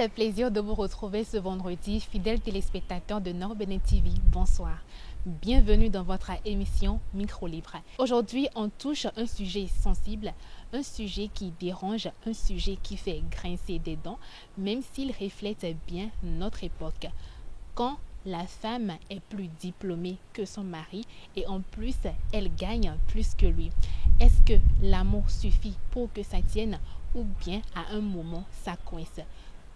le plaisir de vous retrouver ce vendredi, fidèles téléspectateurs de Nord Bénin TV. Bonsoir. Bienvenue dans votre émission Micro Libre. Aujourd'hui, on touche un sujet sensible, un sujet qui dérange, un sujet qui fait grincer des dents, même s'il reflète bien notre époque. Quand la femme est plus diplômée que son mari et en plus, elle gagne plus que lui. Est-ce que l'amour suffit pour que ça tienne ou bien à un moment, ça coince?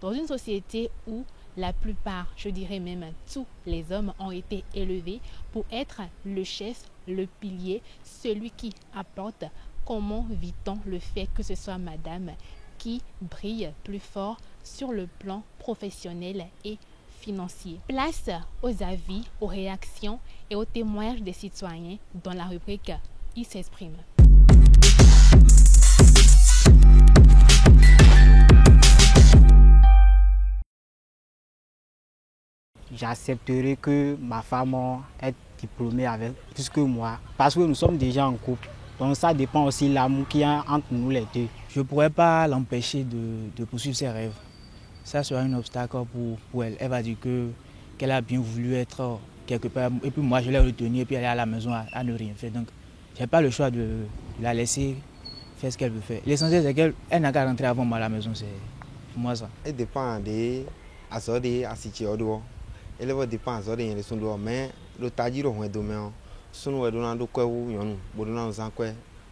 Dans une société où la plupart, je dirais même tous les hommes ont été élevés pour être le chef, le pilier, celui qui apporte, comment vit-on le fait que ce soit madame qui brille plus fort sur le plan professionnel et financier? Place aux avis, aux réactions et aux témoignages des citoyens dans la rubrique « Ils s'expriment ». J'accepterai que ma femme est diplômée avec plus que moi parce que nous sommes déjà en couple. Donc ça dépend aussi de l'amour qu'il y a entre nous les deux. Je ne pourrais pas l'empêcher de poursuivre ses rêves. Ça sera un obstacle pour elle. Elle va dire qu'elle a bien voulu être quelque part. Et puis moi, je l'ai retenue et puis elle est à la maison à ne rien faire. Donc, je n'ai pas le choix de la laisser faire ce qu'elle veut faire. L'essentiel, c'est qu'elle n'a qu'à rentrer avant moi à la maison. C'est pour moi ça. Elle dépend de la situation. Elle va dépendre de la situation. Mais le tadi de loin demain, si nous avons des quoi ou yon, bonjour nous en quoi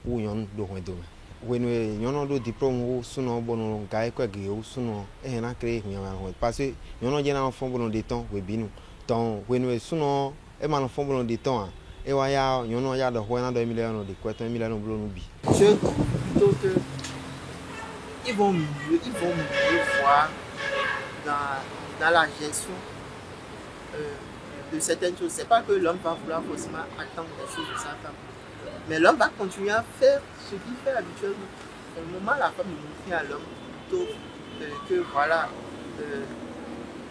ou yon de loin demain. When we yon do diplôme si nous bon gars quoi guéou si nous et na créé yon parce que yon j'ai un enfant bon de temps we binu. Donc when we si nous et mon enfant bon de temps et wa ya yon ya de loin dans 2 millions de quoi 1 million bon nous bi. Je crois plutôt que ils vont mieux voir dans la gestion de certaines choses. C'est pas que l'homme va vouloir forcément attendre des choses de sa femme, mais l'homme va continuer à faire ce qu'il fait habituellement. Au moment la femme montre à l'homme plutôt que voilà,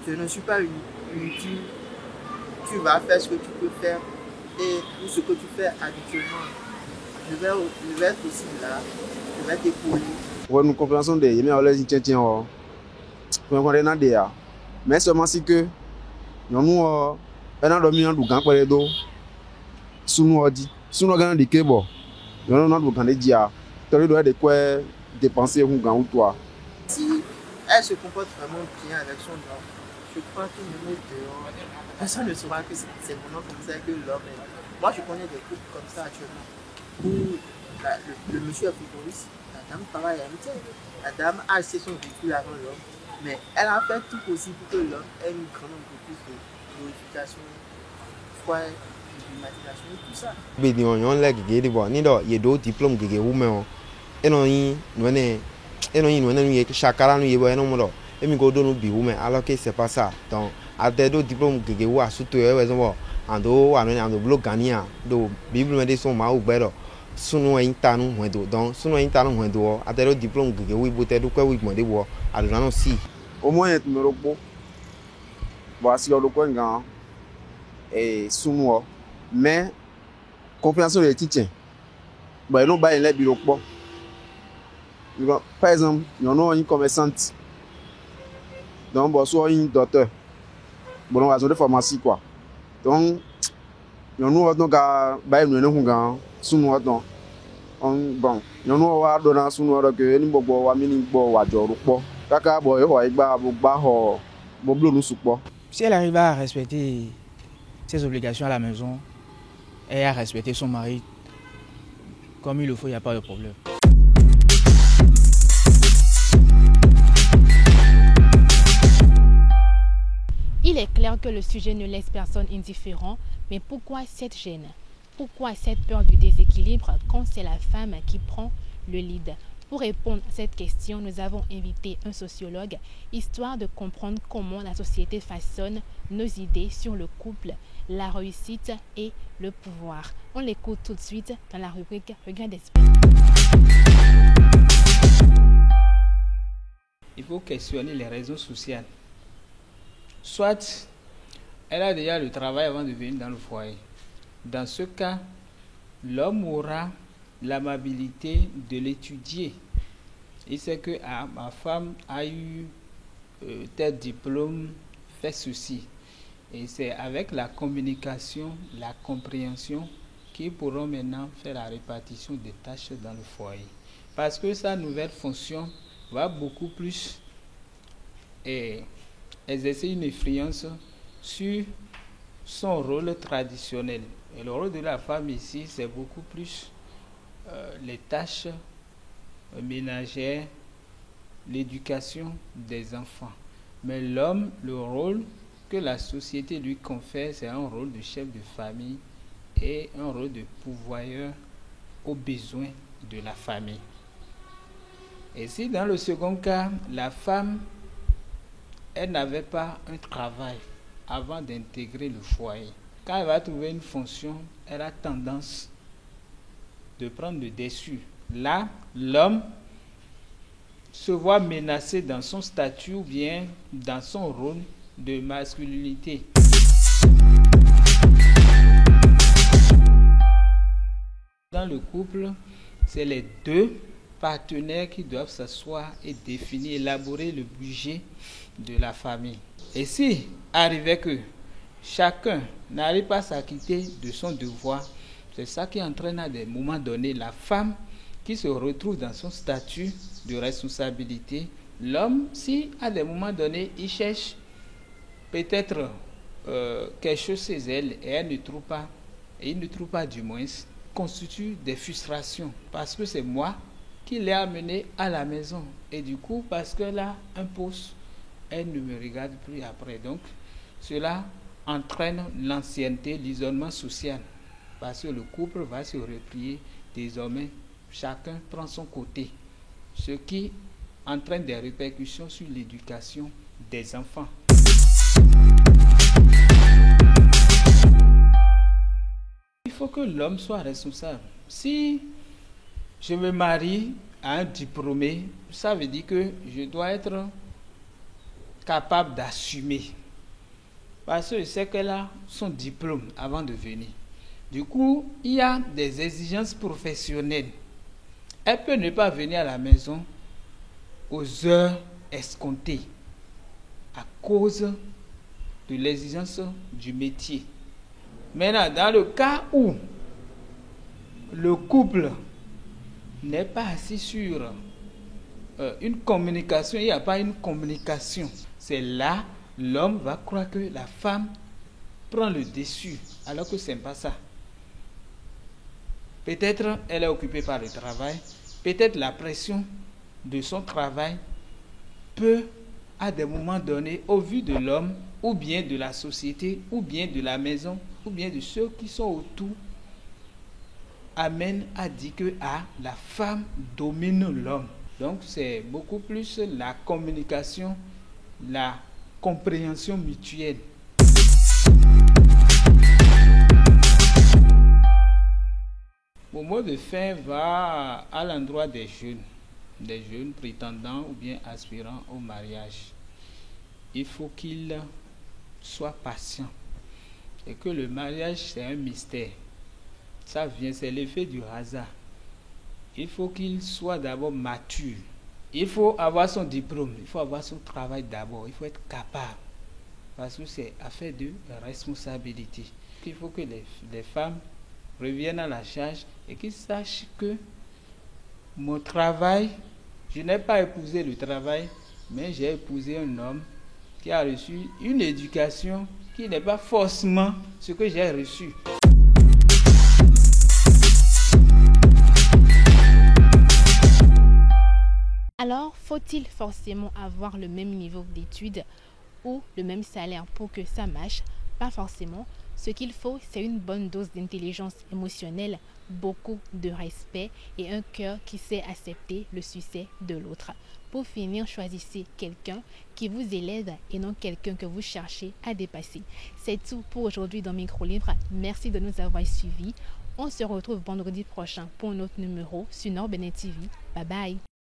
je ne suis pas une tu vas faire ce que tu peux faire et tout ce que tu fais habituellement. Je vais être aussi là, je vais t'épauler. Ouais, nous comprenons des mais on les dit tiens on connaît des mais seulement si que nous elle a dormi dans le gang pour les dos sous nous dit sous nous gagne des kebo nous dans le gang des dia tu dois de quoi dépenser un gang ou toi si elle se comporte vraiment bien avec son homme, je crois que même dehors personne ne saura que c'est vraiment comme ça que l'homme est. Moi je connais des couples comme ça actuellement où le monsieur est frigoriste, la dame pareil la dame a acheté son véhicule avant l'homme, mais elle a fait tout possible pour que l'homme ait une grande entreprise de glorification, foyer, de climatisation et tout ça. Bidi on l'a gagé de bon ni do il do diplôme gagé ou mais et non y nous chakara nous y bon non mo et mi go do nous bi ou mais alors que c'est pas ça. Donc à des do diplôme gagé ou à surtout raison ando ando blog gania do bible me de son ma ou bedo sunu inta nu hwedo donc sunu inta nu hwedo à des diplôme gagé ou boté do quoi oui mo de wo à non si au moins est numéro bon voici le coin grand et sunu mais compréhension des titien bah ils n'ont pas les bureau pas par exemple il y en a une commerçante donc bon soit une docteur bon on va de pharmacie quoi donc il y en a donc à bah nous nous grand sunu donc bon il y en a wa dona sunu que ni bobo wa mini bo wa joru po kaka bo yo igba bo ho bo blo nu supo. Si elle arrive à respecter ses obligations à la maison et à respecter son mari comme il le faut, il n'y a pas de problème. Il est clair que le sujet ne laisse personne indifférent, mais pourquoi cette gêne? Pourquoi cette peur du déséquilibre quand c'est la femme qui prend le lead? Pour répondre à cette question, nous avons invité un sociologue, histoire de comprendre comment la société façonne nos idées sur le couple, la réussite et le pouvoir. On l'écoute tout de suite dans la rubrique Regard d'esprit. Il faut questionner les raisons sociales. Soit elle a déjà le travail avant de venir dans le foyer. Dans ce cas, l'homme aura l'amabilité de l'étudier. Il sait que ma femme a eu tel diplôme fait ceci. Et c'est avec la communication, la compréhension qu'ils pourront maintenant faire la répartition des tâches dans le foyer. Parce que sa nouvelle fonction va beaucoup plus exercer une influence sur son rôle traditionnel. Et le rôle de la femme ici, c'est beaucoup plus les tâches ménagères, l'éducation des enfants. Mais l'homme, le rôle que la société lui confère, c'est un rôle de chef de famille et un rôle de pourvoyeur aux besoins de la famille. Et si dans le second cas, la femme, elle n'avait pas un travail avant d'intégrer le foyer, quand elle va trouver une fonction, elle a tendance de prendre le dessus. Là, l'homme se voit menacé dans son statut ou bien dans son rôle de masculinité. Dans le couple, c'est les deux partenaires qui doivent s'asseoir et définir, élaborer le budget de la famille. Et si arrivait que chacun n'arrive pas à s'acquitter de son devoir, c'est ça qui entraîne à des moments donnés la femme qui se retrouve dans son statut de responsabilité. L'homme, si à des moments donnés, il cherche peut-être quelque chose chez elle et elle ne trouve pas, et il ne trouve pas du moins, constitue des frustrations parce que c'est moi qui l'ai amené à la maison et du coup parce qu'elle a un poste, elle ne me regarde plus après. Donc cela entraîne l'ancienneté, l'isolement social parce que le couple va se replier désormais, chacun prend son côté, ce qui entraîne des répercussions sur l'éducation des enfants. Il faut que l'homme soit responsable. Si je me marie à un diplômé, ça veut dire que je dois être capable d'assumer. Parce que je sais qu'elle a son diplôme avant de venir. Du coup, il y a des exigences professionnelles. Elle peut ne pas venir à la maison aux heures escomptées à cause de l'exigence du métier. Maintenant, dans le cas où le couple n'est pas assis sur une communication, il n'y a pas une communication, c'est là l'homme va croire que la femme prend le dessus, alors que ce n'est pas ça. Peut-être elle est occupée par le travail, peut-être la pression de son travail peut, à des moments donnés, au vu de l'homme, ou bien de la société, ou bien de la maison, ou bien de ceux qui sont autour, amène à dire que la femme domine l'homme. Donc c'est beaucoup plus la communication, la compréhension mutuelle. Mon mot de fin va à l'endroit des jeunes prétendants ou bien aspirants au mariage. Il faut qu'ils soient patients et que le mariage c'est un mystère. Ça vient, c'est l'effet du hasard. Il faut qu'il soit d'abord mature. Il faut avoir son diplôme, il faut avoir son travail d'abord, il faut être capable. Parce que c'est affaire de responsabilité. Il faut que les femmes reviennent à la charge et qu'ils sachent que mon travail, je n'ai pas épousé le travail, mais j'ai épousé un homme qui a reçu une éducation qui n'est pas forcément ce que j'ai reçu. Alors, faut-il forcément avoir le même niveau d'études ou le même salaire pour que ça marche? Pas forcément. Ce qu'il faut, c'est une bonne dose d'intelligence émotionnelle, beaucoup de respect et un cœur qui sait accepter le succès de l'autre. Pour finir, choisissez quelqu'un qui vous élève et non quelqu'un que vous cherchez à dépasser. C'est tout pour aujourd'hui dans Microlivre. Merci de nous avoir suivis. On se retrouve vendredi prochain pour un autre numéro sur Nord Bénin TV. Bye bye.